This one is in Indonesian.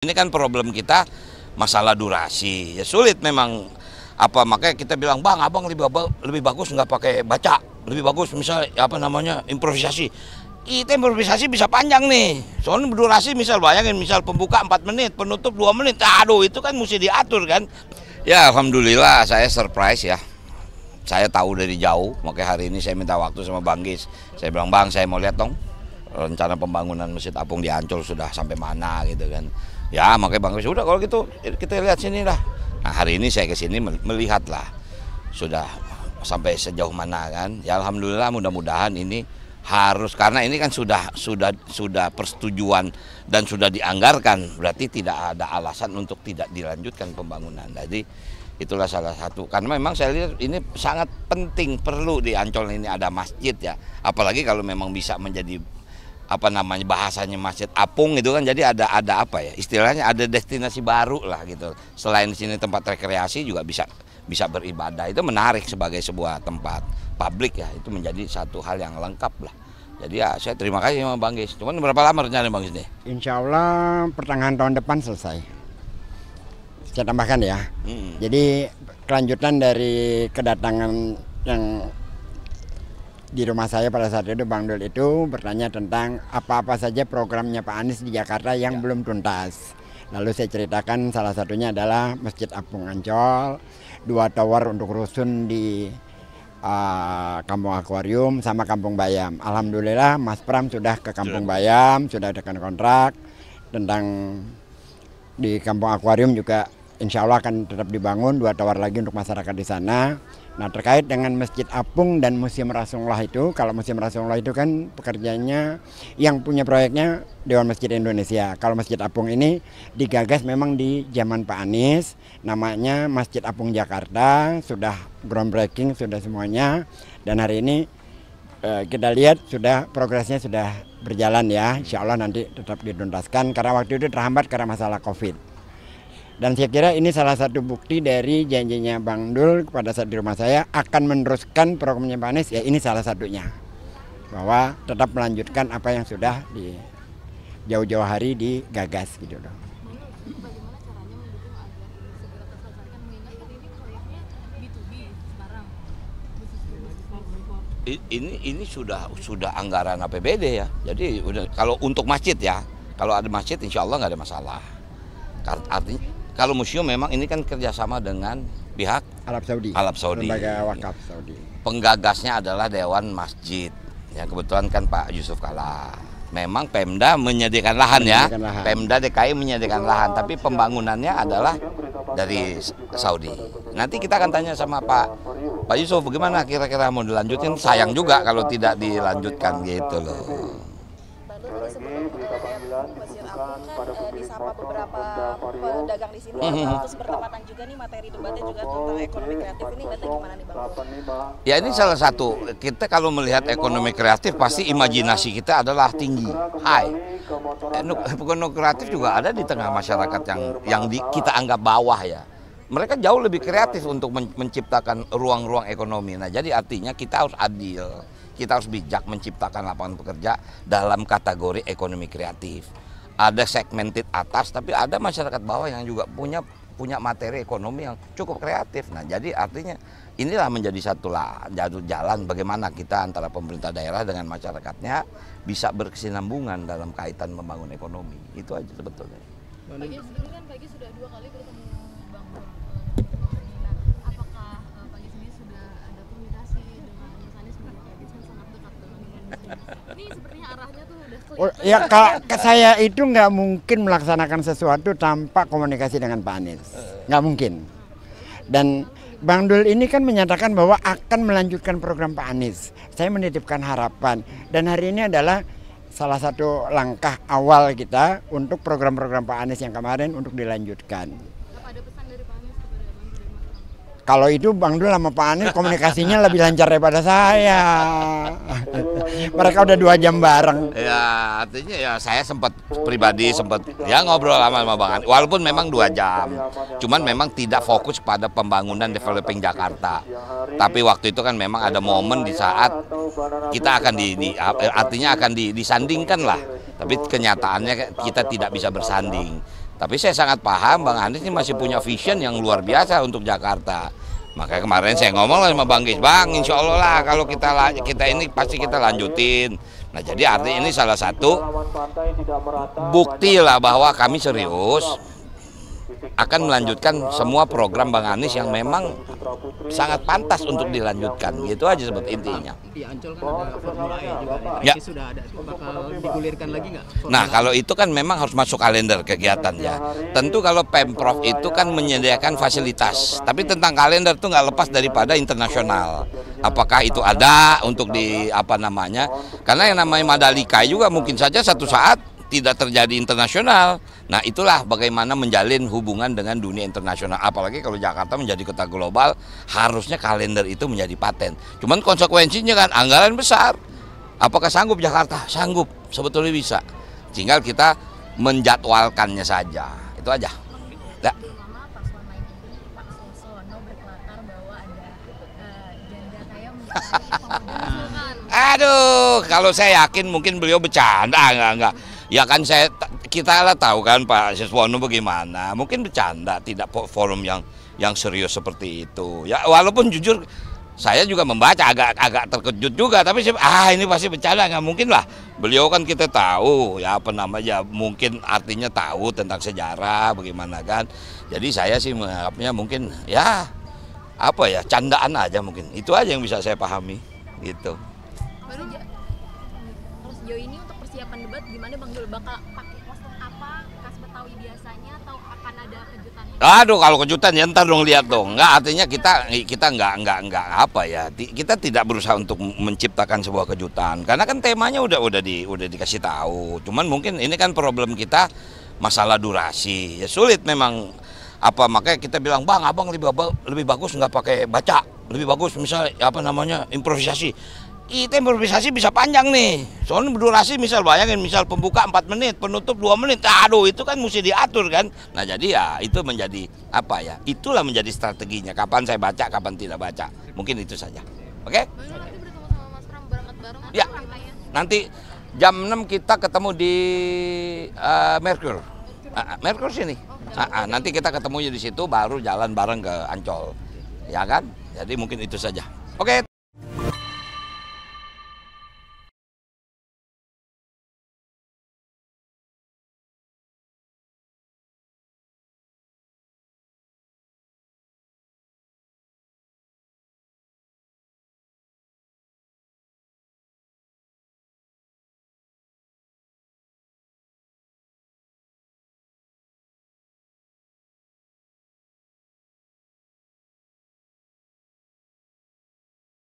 Ini kan problem kita masalah durasi, ya sulit memang makanya kita bilang bang, abang lebih bagus nggak pakai baca, lebih bagus misalnya improvisasi. Kita improvisasi bisa panjang nih, soalnya durasi misal bayangin misal pembuka 4 menit, penutup 2 menit, aduh itu kan mesti diatur kan. Ya alhamdulillah saya surprise ya, saya tahu dari jauh, makanya hari ini saya minta waktu sama Bang Gis. Saya bilang bang, saya mau lihat dong rencana pembangunan Masjid Apung di Ancol sudah sampai mana gitu kan. Ya makanya Bang Gis, udah kalau gitu kita lihat sini lah. Nah hari ini saya ke sini melihat lah sudah sampai sejauh mana kan. Ya alhamdulillah, mudah-mudahan ini harus, karena ini kan sudah persetujuan dan sudah dianggarkan, berarti tidak ada alasan untuk tidak dilanjutkan pembangunan. Jadi itulah salah satu, karena memang saya lihat ini sangat penting, perlu di Ancol ini ada masjid ya, apalagi kalau memang bisa menjadi bahasanya Masjid Apung itu kan, jadi ada istilahnya ada destinasi baru lah gitu. Selain di sini tempat rekreasi juga bisa beribadah, itu menarik sebagai sebuah tempat publik ya, itu menjadi satu hal yang lengkap lah. Jadi ya saya terima kasih sama Bang Gis. Cuman berapa lama rencana Bang Gis nih? Insya Allah pertengahan tahun depan selesai. Saya tambahkan ya. Jadi kelanjutan dari kedatangan yang di rumah saya pada saat itu, Bang Dul itu bertanya tentang apa-apa saja programnya Pak Anies di Jakarta yang belum tuntas. Lalu saya ceritakan salah satunya adalah Masjid Apung Ancol, 2 tower untuk rusun di Kampung Akuarium sama Kampung Bayam. Alhamdulillah Mas Pram sudah ke Kampung Bayam, sudah tekan kontrak. Tentang di Kampung Akuarium juga insya Allah akan tetap dibangun 2 tower lagi untuk masyarakat di sana. Nah terkait dengan Masjid Apung dan Museum Rasulullah itu, kalau Museum Rasulullah itu kan pekerjaannya yang punya proyeknya Dewan Masjid Indonesia. Kalau Masjid Apung ini digagas memang di zaman Pak Anies, namanya Masjid Apung Jakarta, sudah groundbreaking, sudah semuanya. Dan hari ini kita lihat sudah progresnya sudah berjalan ya, insya Allah nanti tetap dituntaskan karena waktu itu terhambat karena masalah COVID. Dan saya kira ini salah satu bukti dari janjinya Bang Dul pada saat di rumah saya akan meneruskan programnya Pak Anies, ya ini salah satunya. Bahwa tetap melanjutkan apa yang sudah di jauh-jauh hari digagas gitu loh. Bagaimana caranya mendukung agar segera terselesaikan, mengingat ini proyeknya B2B sekarang, ini sudah anggaran APBD ya. Jadi udah, kalau untuk masjid ya, kalau ada masjid insya Allah nggak ada masalah. Artinya kalau museum memang ini kan kerjasama dengan pihak Arab Saudi, lembaga wakaf Saudi. Penggagasnya adalah Dewan Masjid. Ya kebetulan kan Pak Yusuf Kalla. Memang Pemda menyediakan lahan ya. Pemda DKI menyediakan lahan, tapi pembangunannya adalah dari Saudi. Nanti kita akan tanya sama Pak Yusuf bagaimana kira-kira mau dilanjutin. Sayang juga kalau tidak dilanjutkan gitu loh. Masjid Apung kan disapa beberapa pedagang di sini, terus bertepatan juga nih materi debatnya juga tentang ekonomi kreatif, ini lihatnya gimana nih Bang? Ya ini salah satu, kita kalau melihat ekonomi kreatif pasti imajinasi kita adalah tinggi, high. Ekonomi kreatif juga ada di tengah masyarakat yang kita anggap bawah ya. Mereka jauh lebih kreatif untuk menciptakan ruang-ruang ekonomi. Nah jadi artinya kita harus adil. Kita harus bijak menciptakan lapangan pekerja dalam kategori ekonomi kreatif. Ada segmented atas, tapi ada masyarakat bawah yang juga punya materi ekonomi yang cukup kreatif. Nah, jadi artinya inilah menjadi satu jalan bagaimana kita antara pemerintah daerah dengan masyarakatnya bisa berkesinambungan dalam kaitan membangun ekonomi. Itu aja sebetulnya. Pagi sudah 2 kali bertemu Bang Dul. Nah, apakah pagi sini sudah ada komunikasi dengan Mas Anies, sangat dekat dengan ini sepertinya arahnya tuh udah kelihatan. Ya kalau saya itu nggak mungkin melaksanakan sesuatu tanpa komunikasi dengan Pak Anies, nggak mungkin. Dan Bang Dul ini kan menyatakan bahwa akan melanjutkan program Pak Anies. Saya menitipkan harapan dan hari ini adalah salah satu langkah awal kita untuk program-program Pak Anies yang kemarin untuk dilanjutkan. Apa ada pesan dari Pak Anies kepada Bang Dul dan Mas Pram? Kalau itu Bang Dul sama Pak Anies komunikasinya lebih lancar daripada saya. Mereka udah 2 jam bareng. Ya artinya ya saya pribadi sempat ya ngobrol sama Bang Anies. Walaupun memang 2 jam. Cuman memang tidak fokus pada pembangunan developing Jakarta. Tapi waktu itu kan memang ada momen di saat kita akan artinya akan disandingkan lah. Tapi kenyataannya kita tidak bisa bersanding. Tapi saya sangat paham Bang Anies ini masih punya vision yang luar biasa untuk Jakarta. Makanya kemarin saya ngomong lah sama Bang Gis, Bang, insya Allah lah kalau kita ini pasti kita lanjutin. Nah jadi artinya ini salah satu bukti lah bahwa kami serius akan melanjutkan semua program Bang Anies yang memang sangat pantas untuk dilanjutkan. Gitu aja seperti intinya. Di Ancol kan ada Formula E juga nih. Ya. Sudah ada, bakal digulirkan lagi nggak? Nah kalau itu kan memang harus masuk kalender kegiatan ya. Tentu kalau Pemprov itu kan menyediakan fasilitas. Tapi tentang kalender itu nggak lepas daripada internasional. Apakah itu ada untuk di apa namanya? Karena yang namanya Mandalika juga mungkin saja satu saat tidak terjadi internasional. Nah itulah bagaimana menjalin hubungan dengan dunia internasional. Apalagi kalau Jakarta menjadi kota global, harusnya kalender itu menjadi paten. Cuman konsekuensinya kan anggaran besar. Apakah sanggup Jakarta? Sanggup, sebetulnya bisa. Tinggal kita menjadwalkannya saja. Itu aja. Ya. Lama paslon lain ini Pak Susono berkelakar bahwa ada janda kaya mencari pemuda. Aduh, kalau saya yakin mungkin beliau bercanda, enggak. Ya kan kita lah tahu kan Pak Siswono bagaimana. Mungkin bercanda, tidak forum yang serius seperti itu. Ya walaupun jujur saya juga membaca agak terkejut juga, tapi ini pasti bercanda, nggak mungkin lah. Beliau kan kita tahu ya apa namanya, mungkin artinya tahu tentang sejarah bagaimana kan. Jadi saya sih menganggapnya mungkin ya apa ya, candaan aja mungkin. Itu aja yang bisa saya pahami gitu. Baru terus sejauh ini untuk persiapan debat gimana Bang Dul? Bakal pakai kostum apa? Khas Betawi biasanya atau akan ada kejutannya? Aduh, kalau kejutan ya ntar dong, lihat dong. Enggak, artinya kita enggak apa ya. Kita tidak berusaha untuk menciptakan sebuah kejutan. Karena kan temanya udah dikasih tahu. Cuman mungkin ini kan problem kita masalah durasi. Ya sulit memang makanya kita bilang, Bang, Abang lebih bagus nggak pakai baca. Lebih bagus misalnya improvisasi. Kita improvisasi bisa panjang nih, soalnya berdurasi misal bayangin, misal pembuka 4 menit, penutup 2 menit, aduh itu kan mesti diatur kan. Nah jadi ya itu menjadi itulah menjadi strateginya, kapan saya baca, kapan tidak baca, mungkin itu saja. Oke? Baru nanti bertemu sama Mas Pram berangkat bareng atau Ya, rangkaian? nanti jam 6 kita ketemu di Merkur. Merkur sini. Nanti kita ketemunya di situ, baru jalan bareng ke Ancol, ya kan? Jadi mungkin itu saja. Oke.